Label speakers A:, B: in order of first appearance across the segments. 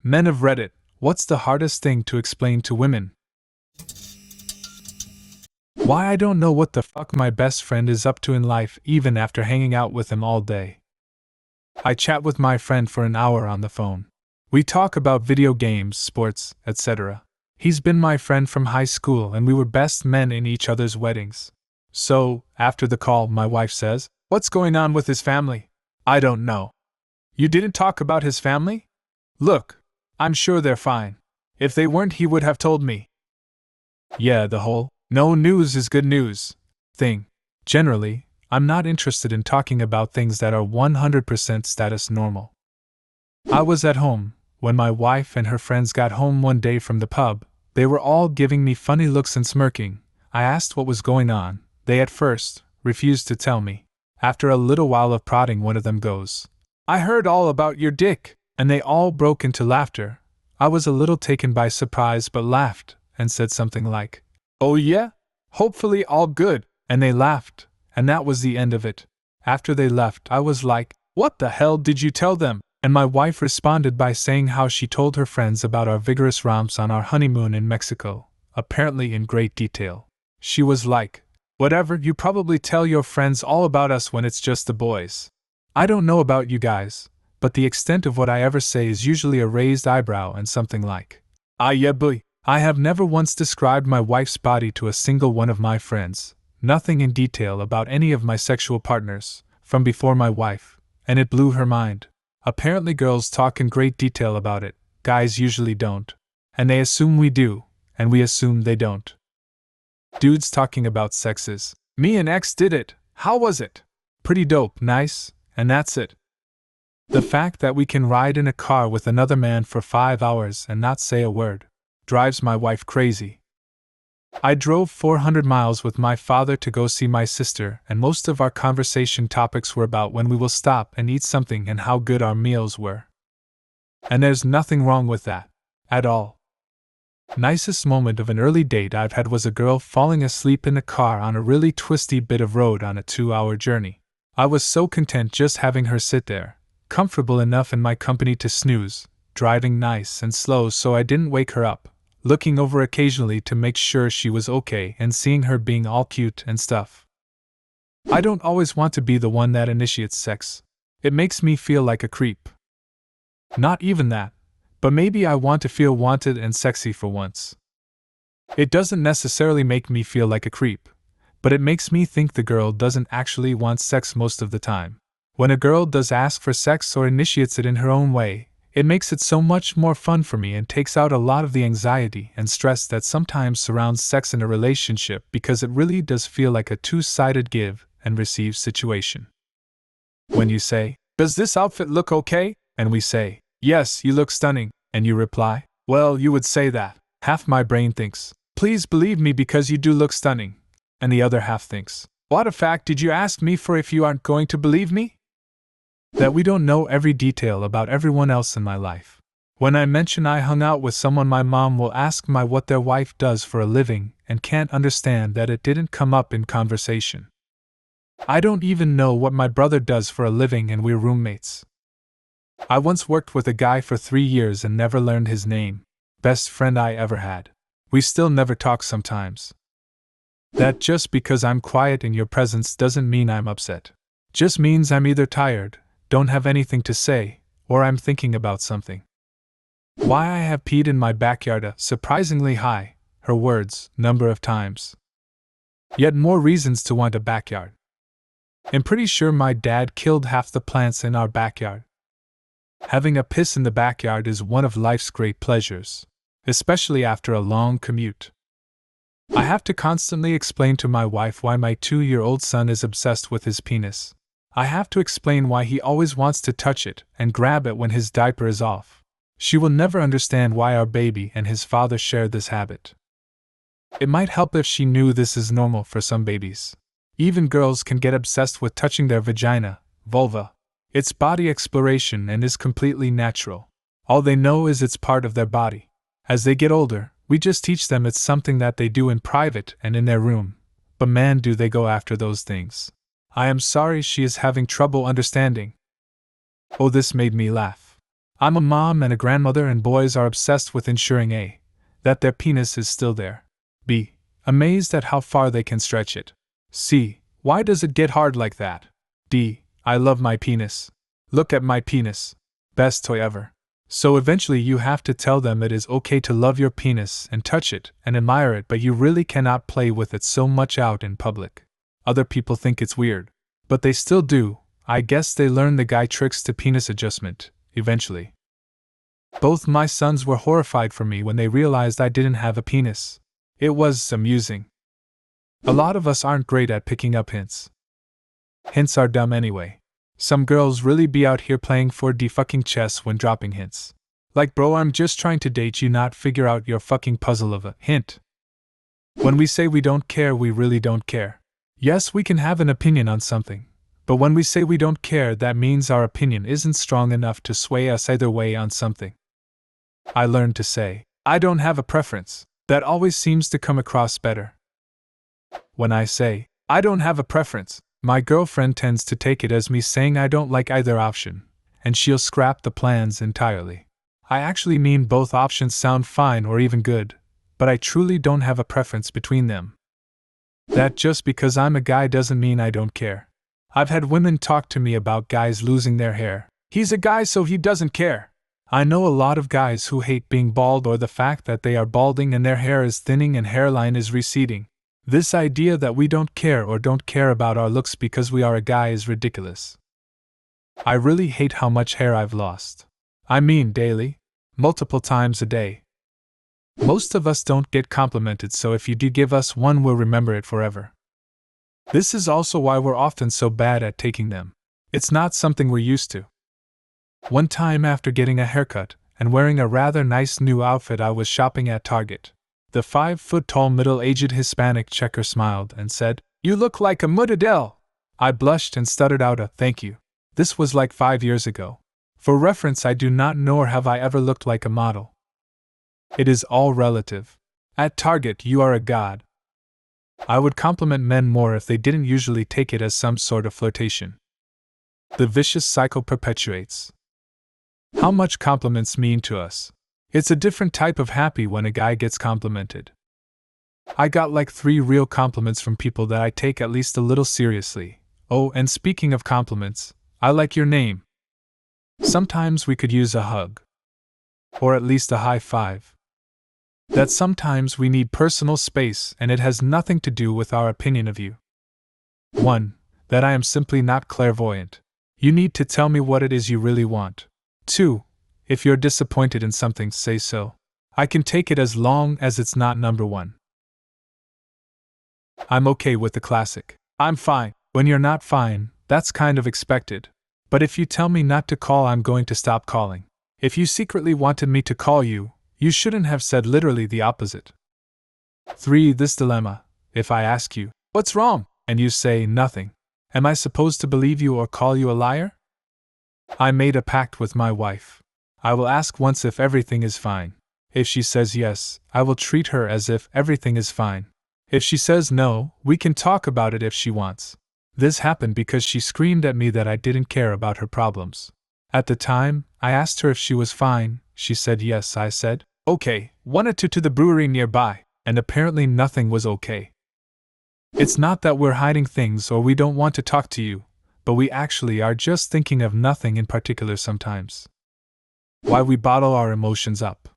A: Men of Reddit, what's the hardest thing to explain to women? Why I don't know what the fuck my best friend is up to in life even after hanging out with him all day. I chat with my friend for an hour on the phone. We talk about video games, sports, etc. He's been my friend from high school and we were best men in each other's weddings. So, after the call, my wife says, "What's going on with his family?" I don't know. You didn't talk about his family? Look, I'm sure they're fine. If they weren't, he would have told me. Yeah, the whole "no news is good news" thing. Generally, I'm not interested in talking about things that are 100% status normal. I was at home when my wife and her friends got home one day from the pub. They were all giving me funny looks and smirking. I asked what was going on. They at first refused to tell me. After a little while of prodding, one of them goes, "I heard all about your dick," and they all broke into laughter. I was a little taken by surprise but laughed and said something like, "Oh yeah? Hopefully all good," and they laughed, and that was the end of it. After they left, I was like, "What the hell did you tell them?" And my wife responded by saying how she told her friends about our vigorous romps on our honeymoon in Mexico, apparently in great detail. She was like, "Whatever, you probably tell your friends all about us when it's just the boys. I don't know about you guys, but the extent of what I ever say is usually a raised eyebrow and something like, 'Ah yeah boy.' I have never once described my wife's body to a single one of my friends, nothing in detail about any of my sexual partners, from before my wife, and it blew her mind. Apparently girls talk in great detail about it, guys usually don't. And they assume we do, and we assume they don't. Dudes talking about sexes. Me and X did it, how was it? Pretty dope, nice, and that's it. The fact that we can ride in a car with another man for 5 hours and not say a word drives my wife crazy. I drove 400 miles with my father to go see my sister, and most of our conversation topics were about when we will stop and eat something and how good our meals were. And there's nothing wrong with that. At all. Nicest moment of an early date I've had was a girl falling asleep in a car on a really twisty bit of road on a 2-hour journey. I was so content just having her sit there, comfortable enough in my company to snooze, driving nice and slow so I didn't wake her up, looking over occasionally to make sure she was okay and seeing her being all cute and stuff. I don't always want to be the one that initiates sex. It makes me feel like a creep. Not even that, but maybe I want to feel wanted and sexy for once. It doesn't necessarily make me feel like a creep, but it makes me think the girl doesn't actually want sex most of the time. When a girl does ask for sex or initiates it in her own way, it makes it so much more fun for me and takes out a lot of the anxiety and stress that sometimes surrounds sex in a relationship, because it really does feel like a two-sided give and receive situation. When you say, "Does this outfit look okay?" and we say, "Yes, you look stunning," and you reply, "Well, you would say that," half my brain thinks, "Please believe me because you do look stunning," and the other half thinks, "What a fact did you ask me for if you aren't going to believe me?" That we don't know every detail about everyone else in my life. When I mention I hung out with someone, my mom will ask me what their wife does for a living and can't understand that it didn't come up in conversation. I don't even know what my brother does for a living and we're roommates. I once worked with a guy for 3 years and never learned his name. Best friend I ever had. We still never talk sometimes. That just because I'm quiet in your presence doesn't mean I'm upset. Just means I'm either tired, don't have anything to say, or I'm thinking about something. Why I have peed in my backyard a surprisingly high, her words, number of times. Yet more reasons to want a backyard. I'm pretty sure my dad killed half the plants in our backyard. Having a piss in the backyard is one of life's great pleasures, especially after a long commute. I have to constantly explain to my wife why my 2-year-old son is obsessed with his penis. I have to explain why he always wants to touch it and grab it when his diaper is off. She will never understand why our baby and his father share this habit. It might help if she knew this is normal for some babies. Even girls can get obsessed with touching their vagina, vulva. It's body exploration and is completely natural. All they know is it's part of their body. As they get older, we just teach them it's something that they do in private and in their room. But man, do they go after those things. I am sorry she is having trouble understanding. Oh, this made me laugh. I'm a mom and a grandmother, and boys are obsessed with ensuring A, that their penis is still there. B, amazed at how far they can stretch it. C, why does it get hard like that? D, I love my penis. Look at my penis. Best toy ever. So eventually you have to tell them it is okay to love your penis and touch it and admire it, but you really cannot play with it so much out in public. Other people think it's weird, but they still do. I guess they learn the guy tricks to penis adjustment, eventually. Both my sons were horrified for me when they realized I didn't have a penis. It was amusing. A lot of us aren't great at picking up hints. Hints are dumb anyway. Some girls really be out here playing 4D fucking chess when dropping hints. Like, bro, I'm just trying to date you, not figure out your fucking puzzle of a hint. When we say we don't care, we really don't care. Yes, we can have an opinion on something, but when we say we don't care, that means our opinion isn't strong enough to sway us either way on something. I learned to say, I don't have a preference. That always seems to come across better. When I say, I don't have a preference, my girlfriend tends to take it as me saying I don't like either option, and she'll scrap the plans entirely. I actually mean both options sound fine or even good, but I truly don't have a preference between them. That just because I'm a guy doesn't mean I don't care. I've had women talk to me about guys losing their hair. He's a guy, so he doesn't care. I know a lot of guys who hate being bald or the fact that they are balding and their hair is thinning and hairline is receding. This idea that we don't care or don't care about our looks because we are a guy is ridiculous. I really hate how much hair I've lost. I mean daily, multiple times a day. Most of us don't get complimented, so if you do give us one, we'll remember it forever. This is also why we're often so bad at taking them. It's not something we're used to. One time after getting a haircut and wearing a rather nice new outfit, I was shopping at Target. The 5-foot-tall middle-aged Hispanic checker smiled and said, "You look like a model." I blushed and stuttered out a thank you. This was like 5 years ago. For reference, I do not know or have I ever looked like a model. It is all relative. At Target, you are a god. I would compliment men more if they didn't usually take it as some sort of flirtation. The vicious cycle perpetuates. How much compliments mean to us. It's a different type of happy when a guy gets complimented. I got like 3 real compliments from people that I take at least a little seriously. Oh, and speaking of compliments, I like your name. Sometimes we could use a hug. Or at least a high five. That sometimes we need personal space, and it has nothing to do with our opinion of you. 1. That I am simply not clairvoyant. You need to tell me what it is you really want. 2. If you're disappointed in something, say so. I can take it as long as it's not number 1. I'm okay with the classic. I'm fine. When you're not fine, that's kind of expected. But if you tell me not to call, I'm going to stop calling. If you secretly wanted me to call you, you shouldn't have said literally the opposite. 3. This dilemma. If I ask you, "What's wrong?" and you say nothing, am I supposed to believe you or call you a liar? I made a pact with my wife. I will ask once if everything is fine. If she says yes, I will treat her as if everything is fine. If she says no, we can talk about it if she wants. This happened because she screamed at me that I didn't care about her problems. At the time, I asked her if she was fine. She said yes. I said, "Okay, 1 or 2 to the brewery nearby," and apparently nothing was okay. It's not that we're hiding things or we don't want to talk to you, but we actually are just thinking of nothing in particular sometimes. Why we bottle our emotions up.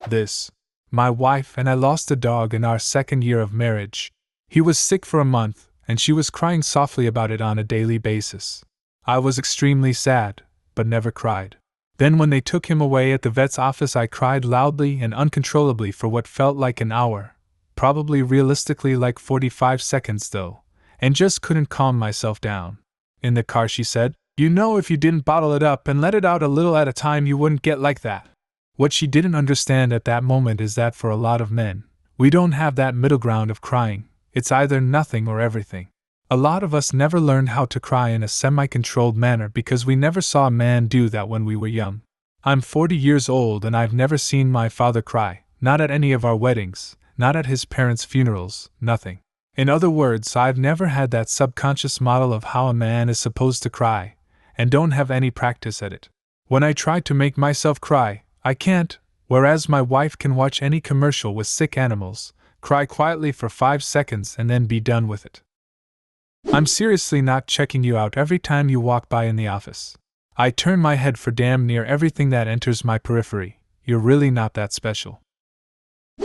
A: This. My wife and I lost a dog in our 2nd year of marriage. He was sick for a month, and she was crying softly about it on a daily basis. I was extremely sad, but never cried. Then when they took him away at the vet's office, I cried loudly and uncontrollably for what felt like an hour, probably realistically like 45 seconds though, and just couldn't calm myself down. In the car she said, "You know, if you didn't bottle it up and let it out a little at a time, you wouldn't get like that." What she didn't understand at that moment is that for a lot of men, we don't have that middle ground of crying. It's either nothing or everything. A lot of us never learned how to cry in a semi-controlled manner because we never saw a man do that when we were young. I'm 40 years old and I've never seen my father cry, not at any of our weddings, not at his parents' funerals, nothing. In other words, I've never had that subconscious model of how a man is supposed to cry, and don't have any practice at it. When I try to make myself cry, I can't, whereas my wife can watch any commercial with sick animals, cry quietly for 5 seconds and then be done with it. I'm seriously not checking you out every time you walk by in the office. I turn my head for damn near everything that enters my periphery. You're really not that special.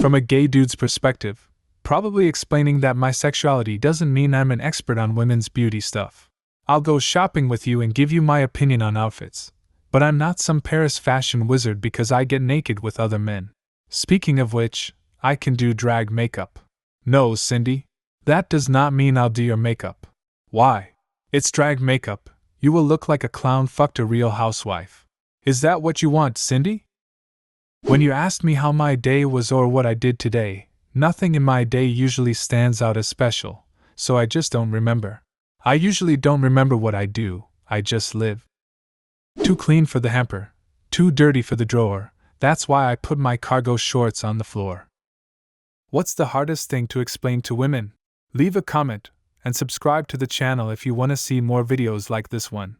A: From a gay dude's perspective, probably explaining that my sexuality doesn't mean I'm an expert on women's beauty stuff. I'll go shopping with you and give you my opinion on outfits, but I'm not some Paris fashion wizard because I get naked with other men. Speaking of which, I can do drag makeup. No, Cindy, that does not mean I'll do your makeup. Why? It's drag makeup. You will look like a clown fucked a real housewife. Is that what you want, Cindy? When you asked me how my day was or what I did today, nothing in my day usually stands out as special, so I just don't remember. I usually don't remember what I do, I just live. Too clean for the hamper, too dirty for the drawer, that's why I put my cargo shorts on the floor. What's the hardest thing to explain to women? Leave a comment, and subscribe to the channel if you want to see more videos like this one.